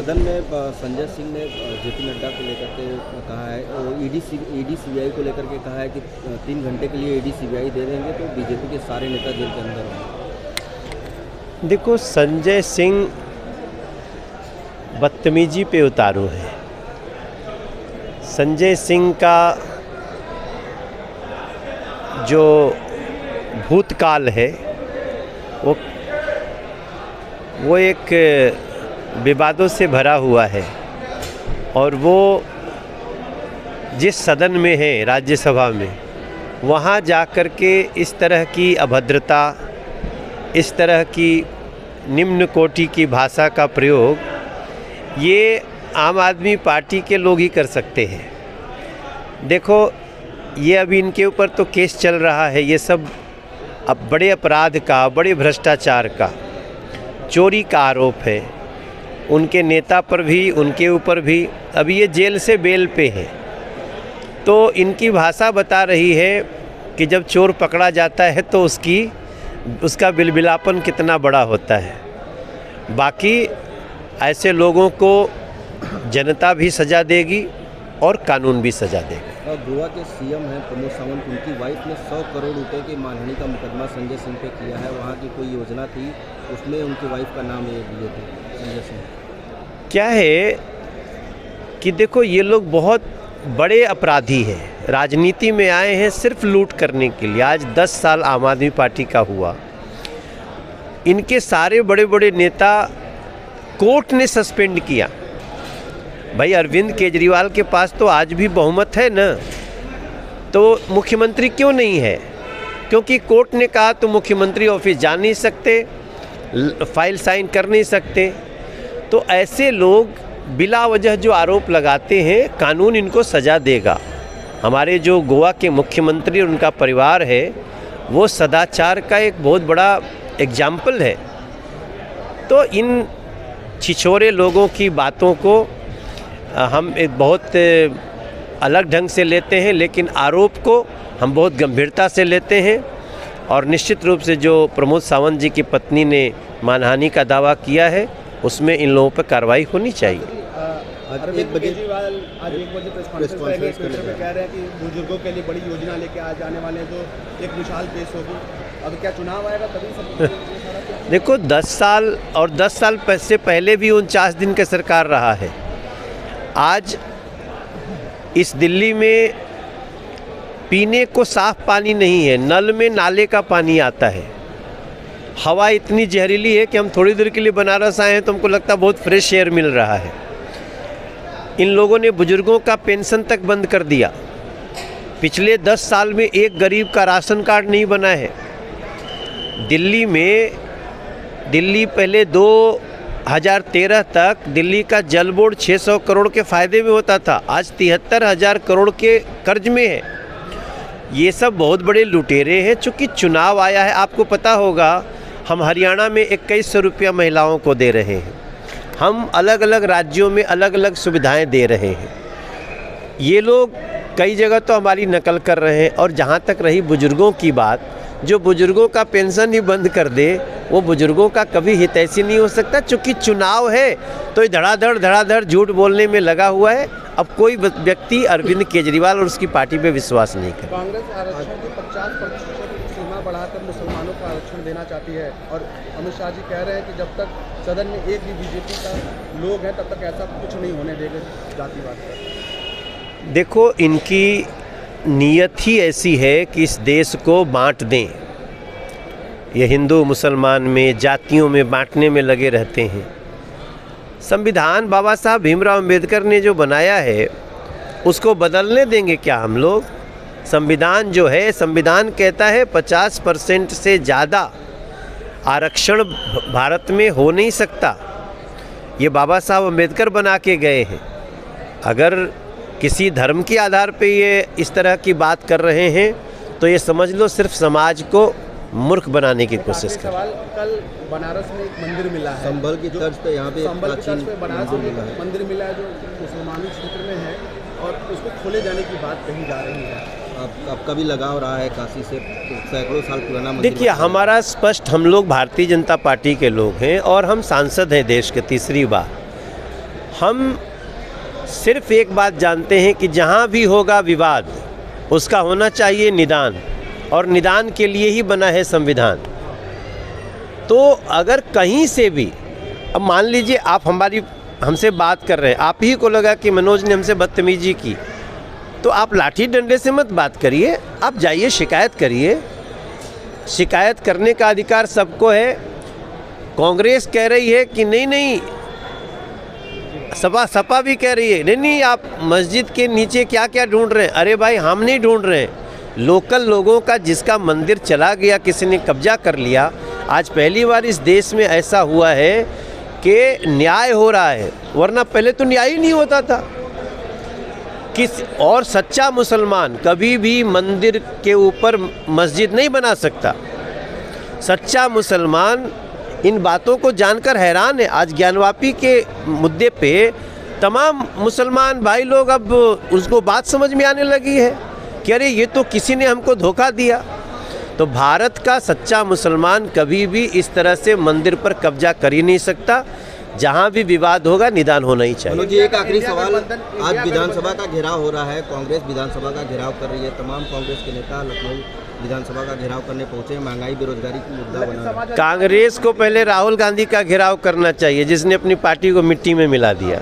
सदन में संजय सिंह ने जेपी नड्डा को लेकर के कहा है, ईडी सीबीआई को लेकर के कहा है कि 3 घंटे के लिए ईडी सीबीआई दे देंगे तो बीजेपी के सारे नेता जेल के अंदर होंगे। देखो, संजय सिंह बदतमीजी पे उतारू है। संजय सिंह का जो भूतकाल है वो एक विवादों से भरा हुआ है, और वो जिस सदन में है, राज्यसभा में, वहाँ जाकर के इस तरह की अभद्रता, इस तरह की निम्न कोटि की भाषा का प्रयोग ये आम आदमी पार्टी के लोग ही कर सकते हैं। देखो, ये अभी इनके ऊपर तो केस चल रहा है, ये सब अब बड़े अपराध का, बड़े भ्रष्टाचार का, चोरी का आरोप है उनके नेता पर भी, उनके ऊपर भी। अभी ये जेल से बेल पे है, तो इनकी भाषा बता रही है कि जब चोर पकड़ा जाता है तो उसका बिलबिलापन कितना बड़ा होता है। बाकी ऐसे लोगों को जनता भी सज़ा देगी और कानून भी सज़ा देगा। गोवा के सीएम हैं प्रमोद सावंत, उनकी वाइफ ने 100 करोड़ रुपए की मानहानि का मुकदमा संजय सिंह पे किया है। वहाँ की कोई योजना थी, उसमें उनकी वाइफ का नाम लिए थे संजय सिंह। क्या है कि देखो, ये लोग बहुत बड़े अपराधी हैं, राजनीति में आए हैं सिर्फ लूट करने के लिए। आज 10 साल आम आदमी पार्टी का हुआ, इनके सारे बड़े बड़े नेता कोर्ट ने सस्पेंड किया। भाई, अरविंद केजरीवाल के पास तो आज भी बहुमत है ना, तो मुख्यमंत्री क्यों नहीं है? क्योंकि कोर्ट ने कहा तो मुख्यमंत्री ऑफिस जा नहीं सकते, फाइल साइन कर नहीं सकते। तो ऐसे लोग बिला वजह जो आरोप लगाते हैं, कानून इनको सज़ा देगा। हमारे जो गोवा के मुख्यमंत्री और उनका परिवार है, वो सदाचार का एक बहुत बड़ा एग्जाम्पल है। तो इन छिछोरे लोगों की बातों को हम एक बहुत अलग ढंग से लेते हैं, लेकिन आरोप को हम बहुत गंभीरता से लेते हैं। और निश्चित रूप से जो प्रमोद सावंत जी की पत्नी ने मानहानि का दावा किया है, उसमें इन लोगों पर कार्रवाई होनी चाहिए। आज 1 बजे प्रेस कॉन्फ्रेंस में कह रहे हैं कि बुजुर्गों के लिए बड़ी योजना लेके आ जाने वाले हैं, तो एक मिसाल पेश होगी। अब क्या चुनाव आएगा तभी सब देखो, 10 साल और 10 साल से पहले भी 49 दिन का सरकार रहा है। आज इस दिल्ली में पीने को साफ पानी नहीं है, नल में नाले का पानी आता है। हवा इतनी जहरीली है कि हम थोड़ी देर के लिए बनारस आए हैं तो हमको लगता है बहुत फ्रेश एयर मिल रहा है। इन लोगों ने बुजुर्गों का पेंशन तक बंद कर दिया। पिछले 10 साल में एक गरीब का राशन कार्ड नहीं बना है। दिल्ली पहले 2013 तक दिल्ली का जल बोर्ड 600 करोड़ के फ़ायदे में होता था, आज 73,000 करोड़ के कर्ज में है। ये सब बहुत बड़े लुटेरे हैं। चूँकि चुनाव आया है, आपको पता होगा, हम हरियाणा में 2100 रुपया महिलाओं को दे रहे हैं। हम अलग अलग राज्यों में अलग अलग सुविधाएं दे रहे हैं। ये लोग कई जगह तो हमारी नकल कर रहे हैं। और जहाँ तक रही बुजुर्गों की बात, जो बुजुर्गों का पेंशन ही बंद कर दे, वो बुजुर्गों का कभी हितैषी नहीं हो सकता। चूँकि चुनाव है तो ये धड़ाधड़ झूठ बोलने में लगा हुआ है। अब कोई व्यक्ति अरविंद केजरीवाल और उसकी पार्टी पे विश्वास नहीं कर। कांग्रेस आरक्षण की 50% सीमा बढ़ाकर मुसलमानों को आरक्षण देना चाहती है, और अमित शाह जी कह रहे हैं कि जब तक सदन में एक भी बीजेपी का लोग हैं तब तक ऐसा कुछ नहीं होने देंगे जातिवाद पर। देखो, इनकी नीयत ही ऐसी है कि इस देश को बांट दें। ये हिंदू मुसलमान में, जातियों में बांटने में लगे रहते हैं। संविधान बाबा साहब भीमराव अंबेडकर ने जो बनाया है, उसको बदलने देंगे क्या हम लोग? संविधान जो है, संविधान कहता है 50% से ज़्यादा आरक्षण भारत में हो नहीं सकता। ये बाबा साहब अंबेडकर बना के गए हैं। अगर किसी धर्म के आधार पे ये इस तरह की बात कर रहे हैं तो ये समझ लो सिर्फ समाज को मूर्ख बनाने की कोशिश कर। सवाल, कल बनारस में एक मंदिर मिला है, संभल की तर्ज पे, यहाँ पे बनारस में एक मंदिर मिला है जो मुसलमानी क्षेत्र में है, और उसको खोले जाने की बात कही जा रही है। आपका भी लगाव रहा है काशी से, सैकड़ों साल पुराना मंदिर। देखिए, हमारा स्पष्ट, हम लोग भारतीय जनता पार्टी के लोग हैं और हम सांसद हैं देश के 3री बार। हम सिर्फ एक बात जानते हैं कि जहाँ भी होगा विवाद उसका होना चाहिए निदान, और निदान के लिए ही बना है संविधान। तो अगर कहीं से भी, अब मान लीजिए आप हमसे बात कर रहे हैं, आप ही को लगा कि मनोज ने हमसे बदतमीजी की, तो आप लाठी डंडे से मत बात करिए, आप जाइए शिकायत करिए। शिकायत करने का अधिकार सबको है। कांग्रेस कह रही है कि नहीं, सपा भी कह रही है नहीं, आप मस्जिद के नीचे क्या क्या ढूंढ रहे हैं। अरे भाई, हम नहीं ढूंढ रहे हैं, लोकल लोगों का जिसका मंदिर चला गया, किसी ने कब्जा कर लिया। आज पहली बार इस देश में ऐसा हुआ है कि न्याय हो रहा है, वरना पहले तो न्याय ही नहीं होता था। और सच्चा मुसलमान कभी भी मंदिर के ऊपर मस्जिद नहीं बना सकता। सच्चा मुसलमान इन बातों को जानकर हैरान है। आज ज्ञानवापी के मुद्दे पे तमाम मुसलमान भाई लोग अब उसको बात समझ में आने लगी है कि अरे ये तो किसी ने हमको धोखा दिया। तो भारत का सच्चा मुसलमान कभी भी इस तरह से मंदिर पर कब्जा कर ही नहीं सकता। जहाँ भी विवाद होगा निदान होना ही चाहिए। जी, एक आखिरी सवाल, आज विधानसभा का घेराव हो रहा है, कांग्रेस विधानसभा का घेराव कर रही है, तमाम कांग्रेस के नेता लखनऊ विधानसभा का घेराव करने पहुंचे, महंगाई बेरोजगारी की मुद्दा बना। कांग्रेस को पहले राहुल गांधी का घेराव करना चाहिए, जिसने अपनी पार्टी को मिट्टी में मिला दिया।